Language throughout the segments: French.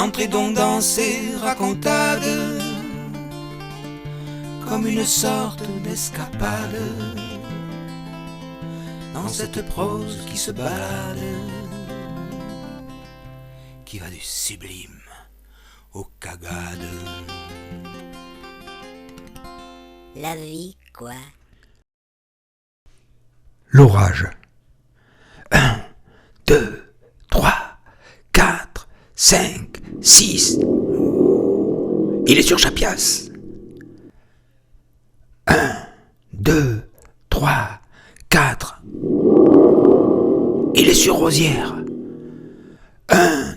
entrez donc dans ces racontades, comme une sorte d'escapade, dans cette prose qui se balade, qui va du sublime au cagade. La vie, quoi. L'orage. 1, 2, 3, 4, 5, 6. Il est sur Chapias. 1, 2, 3, 4. Il est sur Rosière. 1.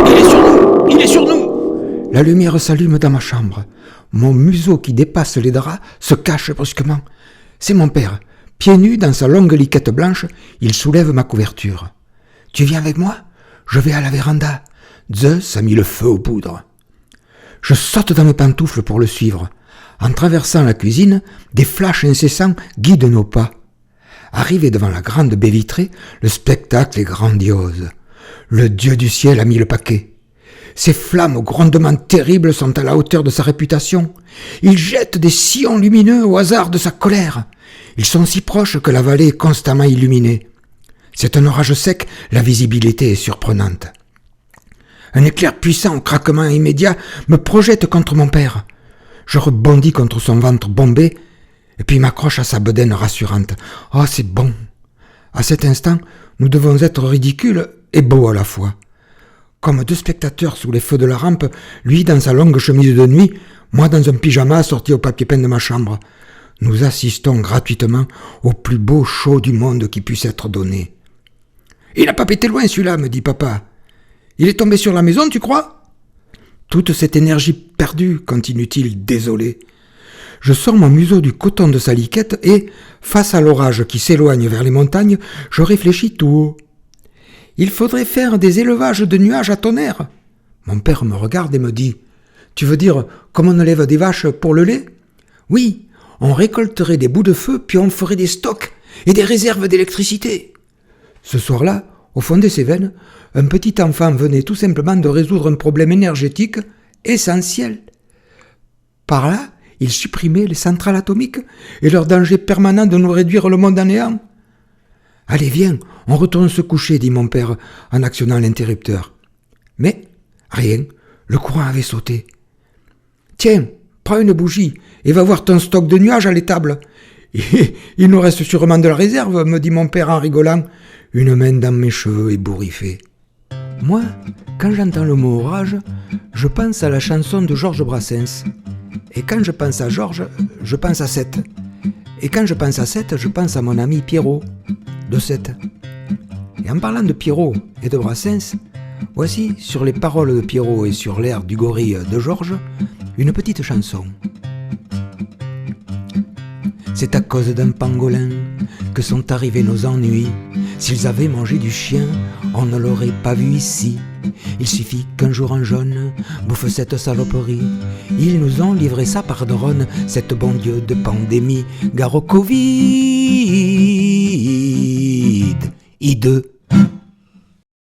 Il est sur nous. Il est sur nous. La lumière s'allume dans ma chambre. Mon museau qui dépasse les draps se cache brusquement. C'est mon père. Pieds nus dans sa longue liquette blanche, il soulève ma couverture. « Tu viens avec moi ? Je vais à la véranda. » Zeus a mis le feu aux poudres. Je saute dans mes pantoufles pour le suivre. En traversant la cuisine, des flashs incessants guident nos pas. Arrivé devant la grande baie vitrée, le spectacle est grandiose. Le dieu du ciel a mis le paquet. Ses flammes aux grondements terribles sont à la hauteur de sa réputation. Il jette des sillons lumineux au hasard de sa colère. Ils sont si proches que la vallée est constamment illuminée. C'est un orage sec, la visibilité est surprenante. Un éclair puissant au craquement immédiat me projette contre mon père. Je rebondis contre son ventre bombé et puis m'accroche à sa bedaine rassurante. Oh, c'est bon. À cet instant, nous devons être ridicules et beaux à la fois. Comme deux spectateurs sous les feux de la rampe, lui dans sa longue chemise de nuit, moi dans un pyjama sorti au papier peint de ma chambre. Nous assistons gratuitement au plus beau show du monde qui puisse être donné. « Il n'a pas pété loin celui-là, me dit papa. Il est tombé sur la maison, tu crois ?» Toute cette énergie perdue, continue-t-il, désolé. Je sors mon museau du coton de sa liquette et, face à l'orage qui s'éloigne vers les montagnes, je réfléchis tout haut. Il faudrait faire des élevages de nuages à tonnerre. Mon père me regarde et me dit « Tu veux dire comme on élève des vaches pour le lait ?»« Oui, on récolterait des bouts de feu puis on ferait des stocks et des réserves d'électricité. » Ce soir-là, au fond de ses veines, un petit enfant venait tout simplement de résoudre un problème énergétique essentiel. Par là, il supprimait les centrales atomiques et leur danger permanent de nous réduire le monde à néant. « Allez, viens, on retourne se coucher, dit mon père en actionnant l'interrupteur. Mais, rien, le courant avait sauté. Tiens, prends une bougie et va voir ton stock de nuages à l'étable. Il nous reste sûrement de la réserve, me dit mon père en rigolant, une main dans mes cheveux ébouriffés. Moi, quand j'entends le mot orage, je pense à la chanson de Georges Brassens. Et quand je pense à Georges, je pense à Seth. Et quand je pense à Seth, je pense à mon ami Pierrot, de Seth. Et en parlant de Pierrot et de Brassens, voici, sur les paroles de Pierrot et sur l'air du gorille de Georges, une petite chanson. C'est à cause d'un pangolin que sont arrivés nos ennuis. S'ils avaient mangé du chien, on ne l'aurait pas vu ici. Il suffit qu'un jour un jaune bouffe cette saloperie. Ils nous ont livré ça par Drone, cette bon Dieu de pandémie. Gare au Covid, I2.